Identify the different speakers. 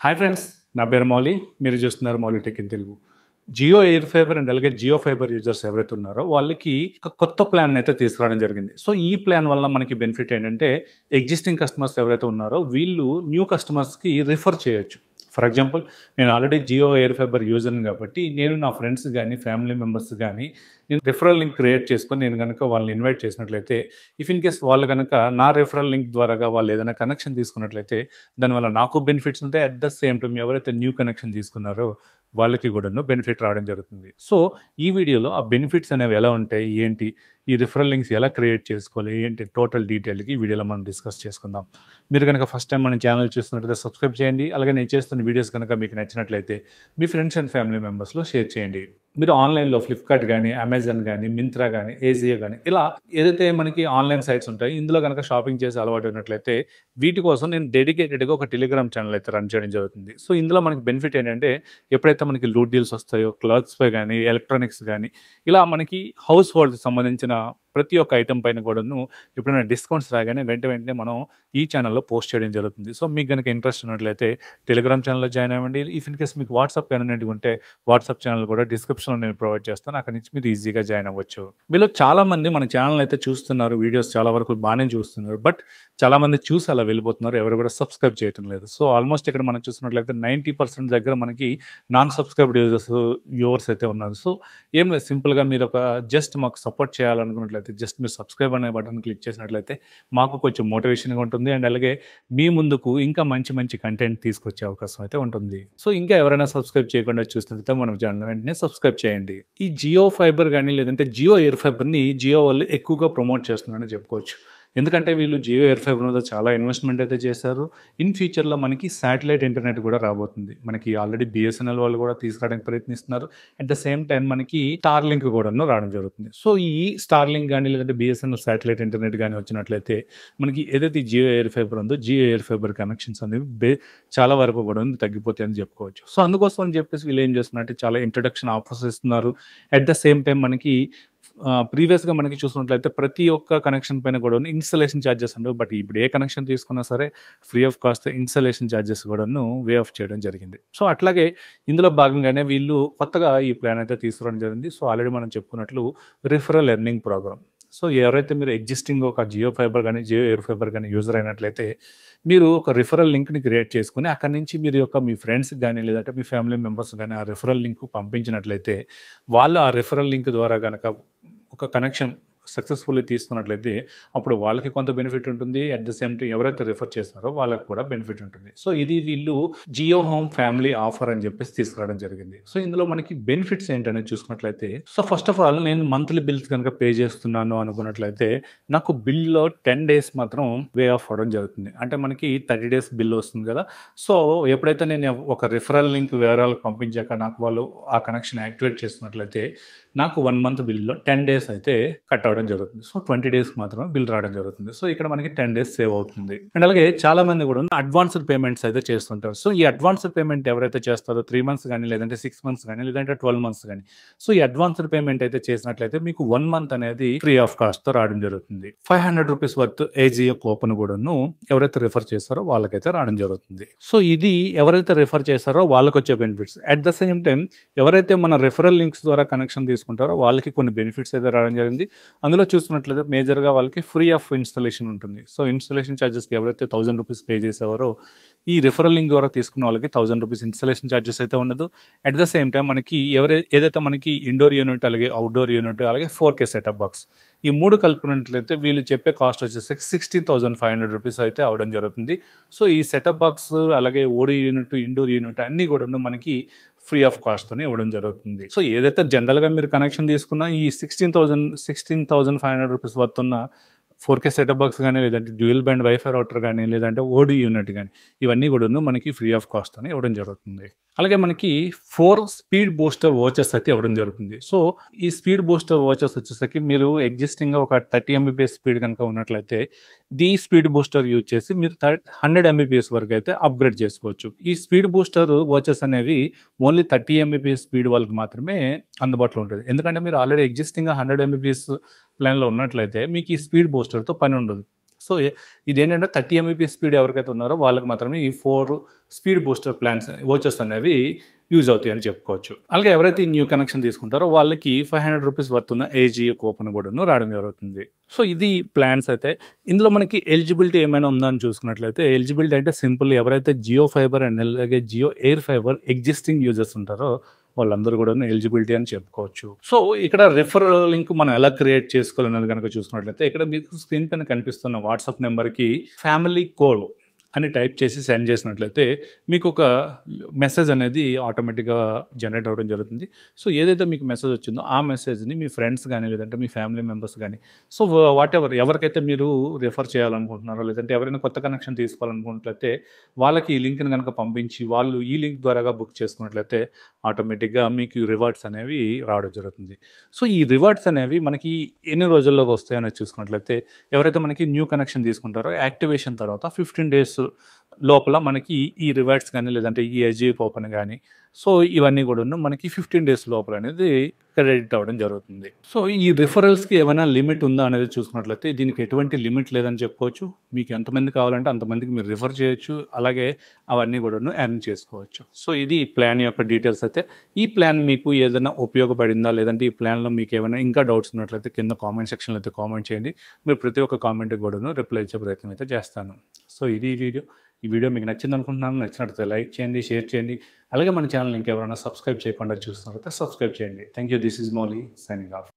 Speaker 1: Hi friends, నా పేరు మౌలి. మీరు చూస్తున్నారు Mouli tech in Telugu. Jio air fiber and అలాగే జియో ఫైబర్ యూజర్స్ ఎవరైతే ఉన్నారో వాళ్ళకి ఒక కొత్త ప్లాన్ అయితే తీసుకురావడం జరిగింది. సో, ఈ ప్లాన్ వల్ల మనకి బెనిఫిట్ ఏంటంటే ఎగ్జిస్టింగ్ కస్టమర్స్ ఎవరైతే ఉన్నారో వీళ్ళు న్యూ కస్టమర్స్‌కి రిఫర్ చేయొచ్చు. ఫర్ ఎగ్జాంపుల్, నేను ఆల్రెడీ జియో ఎయిర్ ఫైబర్ యూజర్‌ని కాబట్టి నేను నా ఫ్రెండ్స్ గానీ, ఫ్యామిలీ మెంబర్స్ గానీ నేను రిఫరల్ లింక్ క్రియేట్ చేసుకొని నేను గనక వాళ్ళని ఇన్వైట్ చేసినట్లయితే, ఇఫ్ ఇన్ కేస్ వాళ్ళు గనక నా రిఫరల్ లింక్ ద్వారాగా వాళ్ళు ఏదైనా కనెక్షన్ తీసుకున్నట్లయితే దానివల్ల నాకు బెనిఫిట్స్ ఉంటాయి. అట్ ద సేమ్ టైమ్ ఎవరైతే న్యూ కనెక్షన్ తీసుకున్నారో వాళ్ళకి కూడాను బెనిఫిట్ రావడం జరుగుతుంది. సో, ఈ వీడియోలో ఆ బెనిఫిట్స్ అనేవి ఎలా ఉంటాయి? ఏంటి? ఈ రిఫరల్ లింక్స్ ఎలా క్రియేట్ చేసుకోవాలి? ఏంటి? టోటల్ డీటెయిల్‌గా ఈ వీడియోలో మనం డిస్కస్ చేసుకుందాం. మీరు గనక ఫస్ట్ టైమ్ మన ఛానల్ చూస్తున్నట్లయితే సబ్స్క్రైబ్ చేయండి. అలాగే నేను చేస్తున్న వీడియోస్ గనక మీకు నచ్చినట్లయితే మీ ఫ్రెండ్స్ అండ్ ఫ్యామిలీ మెంబర్స్‌లో షేర్ చేయండి. మీరు ఆన్‌లైన్‌లో ఫ్లిప్‌కార్ట్ గానీ, అమెజాన్ గానీ, మింత్రా గానీ, ఏజియో గానీ ఇలా ఏదైతే మనకి ఆన్‌లైన్ సైట్స్ ఉంటాయో ఇందులో గనక షాపింగ్ చేసే అలవాటు ఉన్నట్లయితే వీటి కోసం నేను డెడికేటెడ్‌గా ఒక టెలిగ్రామ్ ఛానల్ అయితే రన్ చేయడం జరుగుతుంది. సో, ఇందులో మనకి బెనిఫిట్ ఏంటంటే ఎప్పుడైతే మనకి లూట్ డీల్స్ వస్తాయో క్లాత్స్‌పై గానీ, ఎలక్ట్రానిక్స్ గానీ ఇలా మనకి హౌస్ హోల్డ్‌కి సంబంధించిన ప్రతి ఒక్క ఐటెమ్ పైన కూడాను ఎప్పుడైనా డిస్కౌంట్స్ రాగానే వెంటనే మనం ఈ ఛానల్‌లో పోస్ట్ చేయడం జరుగుతుంది. సో, మీకు గనక ఇంట్రెస్ట్ ఉన్నట్లయితే టెలిగ్రామ్ ఛానల్‌లో జాయిన్ అవ్వండి. ఇఫ్ ఇన్ కేస్ మీకు వాట్సాప్ కన్వీనియంట్‌గా ఉంటే వాట్సాప్ ఛానల్ కూడా డిస్క్రిప్షన్‌లో నేను ప్రొవైడ్ చేస్తాను. అక్కడి నుంచి మీరు ఈజీగా జాయిన్ అవ్వచ్చు. మీలో చాలామంది మన ఛానల్ అయితే చూస్తున్నారు. వీడియోస్ చాలా వరకు బానే చూస్తున్నారు. బట్ చాలామంది చూసి అలా వెళ్ళిపోతున్నారు. ఎవరు కూడా సబ్స్క్రైబ్ చేయటం లేదు. సో, ఆల్మోస్ట్ ఇక్కడ మనం చూస్తున్నట్లయితే 90% దగ్గర మనకి నాన్ సబ్స్క్రైబ్డ్ వ్యూవర్స్ అయితే ఉన్నారు. సో, ఏం లేదు, సింపుల్‌గా మీరు ఒక జస్ట్ మాకు సపోర్ట్ చేయాలనుకున్నట్లయితే జస్ట్ మీరు సబ్స్క్రైబ్ అనే బటన్ క్లిక్ చేసినట్లయితే మాకు కొంచెం మోటివేషన్‌గా ఉంటుంది. అండ్ అలాగే మీ ముందుకు ఇంకా మంచి మంచి కంటెంట్ తీసుకొచ్చే అవకాశం అయితే ఉంటుంది. సో, ఇంకా ఎవరైనా సబ్స్క్రైబ్ చేయకుండా చూస్తున్నట్లయితే మన ఛానల్ వెంటనే సబ్స్క్రైబ్ చేయండి. ఈ జియో ఫైబర్ గానీ లేదంటే జియో ఎయిర్ ఫైబర్‌ని జియో వాళ్ళు ఎక్కువగా ప్రమోట్ చేస్తున్నారని చెప్పుకోవచ్చు. ఎందుకంటే వీళ్ళు జియో ఎయిర్ ఫైబర్ మీద చాలా ఇన్వెస్ట్‌మెంట్ అయితే చేశారు. ఇన్ ఫ్యూచర్‌లో మనకి శాటిలైట్ ఇంటర్నెట్ కూడా రాబోతుంది. మనకి ఆల్రెడీ బీఎస్ఎన్ఎల్ వాళ్ళు కూడా తీసుకురావడానికి ప్రయత్నిస్తున్నారు. అట్ ద సేమ్ టైమ్ మనకి స్టార్‌లింక్ కూడాను రావడం జరుగుతుంది. సో, ఈ స్టార్‌లింక్ గానీ లేదంటే బీఎస్ఎన్ఎల్ శాటిలైట్ ఇంటర్నెట్ గానీ వచ్చినట్లయితే మనకి ఏదైతే జియో ఎయిర్ ఫైబర్ ఉందో జియో ఎయిర్ ఫైబర్ కనెక్షన్స్ అనేవి చాలా వరకు కూడా తగ్గిపోతాయని చెప్పుకోవచ్చు. సో, అందుకోసం అని చెప్పేసి వీళ్ళు ఏం చేస్తున్నారంటే చాలా ఇంట్రడక్షన్ ఆఫర్స్ ఇస్తున్నారు. అట్ ద సేమ్ టైమ్ మనకి ప్రీవియస్‌గా మనకి చూసుకున్నట్లయితే ప్రతి ఒక్క కనెక్షన్ పైన కూడాను ఇన్‌స్టాలేషన్ చార్జెస్ ఉండవు. బట్ ఇప్పుడు ఏ కనెక్షన్ తీసుకున్నా సరే free of cost installation charges కూడాను వే ఆఫ్ చేయడం జరిగింది. సో, అట్లాగే ఇందులో భాగంగానే వీళ్ళు కొత్తగా ఈ ప్లాన్ అయితే తీసుకురావడం జరిగింది. సో, ఆల్రెడీ మనం చెప్పుకున్నట్లు రిఫరల్ ఎర్నింగ్ ప్రోగ్రామ్. సో, ఎవరైతే మీరు ఎగ్జిస్టింగ్ ఒక జియో ఫైబర్ గానీ, జియో ఎయిర్ ఫైబర్ గానీ యూజర్ అయినట్లయితే మీరు ఒక రిఫరల్ లింక్‌ని క్రియేట్ చేసుకొని అక్కడి నుంచి మీరు మీ ఫ్రెండ్స్‌కి గానీ లేదంటే మీ ఫ్యామిలీ మెంబర్స్ గానీ ఆ రిఫరల్ లింక్ పంపించినట్లయితే వాళ్ళు ఆ రిఫరల్ లింక్ ద్వారా గనక ఒక కనెక్షన్ సక్సెస్‌ఫుల్లీ తీసుకున్నట్లయితే అప్పుడు వాళ్ళకి కొంత బెనిఫిట్ ఉంటుంది. అట్ ద సేమ్ టైమ్ ఎవరైతే రిఫర్ చేస్తారో వాళ్ళకి కూడా బెనిఫిట్ ఉంటుంది. సో, ఇది వీళ్ళు జియో హోమ్ ఫ్యామిలీ ఆఫర్ అని చెప్పేసి తీసుకురావడం జరిగింది. సో, ఇందులో మనకి బెనిఫిట్స్ ఏంటనేది చూసుకున్నట్లయితే సో, ఫస్ట్ ఆఫ్ ఆల్ నేను మంత్లీ బిల్స్ గనక పే చేస్తున్నాను అనుకున్నట్లయితే నాకు బిల్‌లో 10 డేస్ మాత్రం వే ఆఫ్ అవ్వడం జరుగుతుంది. అంటే మనకి 30 డేస్ బిల్ వస్తుంది కదా! సో, ఎప్పుడైతే నేను ఒక రిఫరల్ లింక్ వేరే వాళ్ళకి పంపించాక నాకు వాళ్ళు ఆ కనెక్షన్ యాక్టివేట్ చేస్తున్నట్లయితే నాకు 1 మంత్ బిల్‌లో 10 డేస్ అయితే కట్ అవ్వడం జరుగుతుంది. సో, 20 డేస్‌కి మాత్రమే బిల్ రావడం జరుగుతుంది. సో, ఇక్కడ మనకి 10 డేస్ సేవ్ అవుతుంది. అండ్ అలాగే చాలామంది కూడా అడ్వాన్స్‌డ్ పేమెంట్స్ అయితే చేస్తుంటారు. సో, ఈ అడ్వాన్స్‌డ్ పేమెంట్ ఎవరైతే చేస్తారో 3 మంత్స్ గానీ, లేదంటే 6 మంత్స్ గానీ, లేదంటే 12 మంత్స్ గానీ. సో, ఈ అడ్వాన్స్‌డ్ పేమెంట్ అయితే చేసినట్లయితే మీకు 1 మంత్ అనేది ఫ్రీ ఆఫ్ కాస్ట్‌తో రావడం జరుగుతుంది. ₹500 వర్త్ ఏజియో కూపన్ కూడాను ఎవరైతే రిఫర్ చేస్తారో వాళ్ళకైతే రావడం జరుగుతుంది. సో, ఇది ఎవరైతే రిఫర్ చేస్తారో వాళ్ళకొచ్చే benefits. At the same time ఎవరైతే మన రిఫరల్ లింక్స్ ద్వారా కనెక్షన్ తీసుకుంటారో వాళ్ళకి కొన్ని బెనిఫిట్స్ అయితే రావడం జరిగింది. అందులో చూసుకున్నట్లయితే మేజర్‌గా వాళ్ళకి ఫ్రీ ఆఫ్ ఇన్‌స్టాలేషన్ ఉంటుంది. సో, ఇన్‌స్టాలేషన్ చార్జెస్‌కి ఎవరైతే ₹1000 పే చేసేవారో ఈ రిఫరల్ లింక్ ద్వారా తీసుకున్న వాళ్ళకి ₹1000 ఇన్‌స్టాలేషన్ చార్జెస్ అయితే ఉండదు. అట్ ద సేమ్ టైమ్ మనకి ఏదైతే మనకి ఇండోర్ యూనిట్, అలాగే ఔట్‌డోర్ యూనిట్, అలాగే 4K సెటప్ బాక్స్ ఈ 3 కలుపుకున్నట్లయితే వీళ్ళు చెప్పే కాస్ట్ వచ్చేసరికి ₹16,500 అయితే అవ్వడం జరుగుతుంది. సో, ఈ సెటప్ బాక్స్ అలాగే ఓడీ యూనిట్, ఇండోర్ యూనిట్ అన్నీ కూడాను మనకి ఫ్రీ ఆఫ్ కాస్ట్‌తోనే ఇవ్వడం జరుగుతుంది. సో, ఏదైతే జనరల్‌గా మీరు కనెక్షన్ తీసుకున్న ఈ ₹16,500 వర్త్ ఉన్న 4K సెటప్ బాక్స్ గానీ, లేదంటే డ్యూయల్ బ్యాండ్ వైఫై రౌటర్ గానీ, లేదంటే ఓడీ యూనిట్ గానీ, ఇవన్నీ కూడాను మనకి ఫ్రీ ఆఫ్ కాస్ట్‌తోనే ఇవ్వడం జరుగుతుంది. అలాగే మనకి 4 స్పీడ్ బూస్టర్ వాచెస్ అయితే ఇవ్వడం జరుగుతుంది. సో, ఈ స్పీడ్ బూస్టర్ వాచెస్ వచ్చేసరికి మీరు ఎగ్జిస్టింగ్‌గా ఒక 30 ఎంబీపీఎస్ స్పీడ్ గనుక ఉన్నట్లయితే స్పీడ్ బూస్టర్ యూజ్ చేసి మీరు 100 ఎంబీపీఎస్ వరకు అయితే అప్‌గ్రేడ్ చేసుకోవచ్చు. ఈ స్పీడ్ బూస్టర్ వాచెస్ అనేవి ఓన్లీ 30 ఎంబీపీఎస్ స్పీడ్ వాళ్ళకి మాత్రమే అందుబాటులో ఉంటది. ఎందుకంటే మీరు ఆల్రెడీ ఎగ్జిస్టింగ్‌గా 100 ఎంబీపీఎస్ ప్లాన్‌లో ఉన్నట్లయితే మీకు ఈ స్పీడ్ బూస్టర్‌తో పని ఉండదు. సో, ఇదేంటంటే 30 ఎంబీపీఎస్ స్పీడ్ ఎవరికైతే ఉన్నారో వాళ్ళకి మాత్రమే ఈ 4 స్పీడ్ బూస్టర్ ప్లాన్స్ వోచర్స్ అనేవి యూజ్ అవుతాయని చెప్పుకోవచ్చు. అలాగే ఎవరైతే ఈ న్యూ కనెక్షన్ తీసుకుంటారో వాళ్ళకి రూ. 500 వర్త్ ఉన్న ఏజీఏ కూపన్ కూడాను రావడం జరుగుతుంది. సో, ఇది ప్లాన్స్ అయితే. ఇందులో మనకి ఎలిజిబిలిటీ ఏమైనా ఉందా అని చూసుకున్నట్లయితే ఎలిజిబిలిటీ అంటే సింపుల్ ఎవరైతే జియో ఫైబర్ అండ్ అలాగే Jio air fiber existing users ఉంటారో వాళ్ళందరూ కూడాను ఎలిజిబిలిటీ అని చెప్పుకోవచ్చు. సో, ఇక్కడ రిఫరల్ లింక్ మనం ఎలా క్రియేట్ చేసుకోవాలన్నది గనుక చూసుకున్నట్లయితే ఇక్కడ మీకు స్క్రీన్ పైన కనిపిస్తున్న వాట్సాప్ నెంబర్‌కి ఫ్యామిలీ కోడ్ అని టైప్ చేసి సెండ్ చేసినట్లయితే మీకు ఒక మెసేజ్ అనేది ఆటోమేటిక్‌గా జనరేట్ అవ్వడం జరుగుతుంది. సో, ఏదైతే మీకు మెసేజ్ వచ్చిందో ఆ మెసేజ్‌ని మీ ఫ్రెండ్స్ గాని, లేదంటే మీ ఫ్యామిలీ మెంబర్స్ గాని, సో, వాటెవర్ ఎవరికైతే మీరు రిఫర్ చేయాలనుకుంటున్నారో, లేదంటే ఎవరైనా కొత్త కనెక్షన్ తీసుకోవాలనుకున్నట్లయితే వాళ్ళకి ఈ లింక్‌ని గనుక పంపించి వాళ్ళు ఈ లింక్ ద్వారాగా బుక్ చేసుకున్నట్లయితే ఆటోమేటిక్‌గా మీకు ఈ రివార్డ్స్ అనేవి రావడం జరుగుతుంది. సో, ఈ రివార్డ్స్ అనేవి మనకి ఎన్ని రోజుల్లోకి వస్తాయనేది చూసుకున్నట్లయితే ఎవరైతే మనకి న్యూ కనెక్షన్ తీసుకుంటారో యాక్టివేషన్ తర్వాత 15 డేస్ లోపల మనకి ఈ రివార్డ్స్ గాని, లేదంటే ఈ ఎస్‌జీ కూపన్ గాని, సో, ఇవన్నీ కూడాను మనకి 15 డేస్ లోపల అనేది క్రెడిట్ అవ్వడం జరుగుతుంది. సో, ఈ రిఫరల్స్‌కి ఏమైనా లిమిట్ ఉందా అనేది చూసుకున్నట్లయితే దీనికి ఎటువంటి లిమిట్ లేదని చెప్పుకోవచ్చు. మీకు ఎంతమంది కావాలంటే అంతమందికి మీరు రిఫర్ చేయొచ్చు. అలాగే అవన్నీ కూడాను ఎర్న్ చేసుకోవచ్చు. సో, ఇది ఈ ప్లాన్ యొక్క డీటెయిల్స్ అయితే. ఈ ప్లాన్ మీకు ఏదైనా ఉపయోగపడిందా? లేదంటే ఈ ప్లాన్‌లో మీకేమైనా ఇంకా డౌట్స్ ఉన్నట్లయితే కింద కామెంట్ సెక్షన్‌లో అయితే కామెంట్ చేయండి. మీరు ప్రతి ఒక్క కామెంట్‌కి కూడాను రిప్లై ఇచ్చే ప్రయత్నం అయితే చేస్తాను. సో, ఇది ఈ వీడియో. ఈ వీడియో మీకు నచ్చిందనుకుంటున్నాను. నచ్చినట్లయితే లైక్ చేయండి, షేర్ చేయండి. అలాగే మన ఛానల్‌ని ఇంకెవరైనా సబ్స్క్రైబ్ చేయకుండా చూస్తున్నట్లయితే సబ్స్క్రైబ్ చేయండి. Thank you. This is Mouli signing off.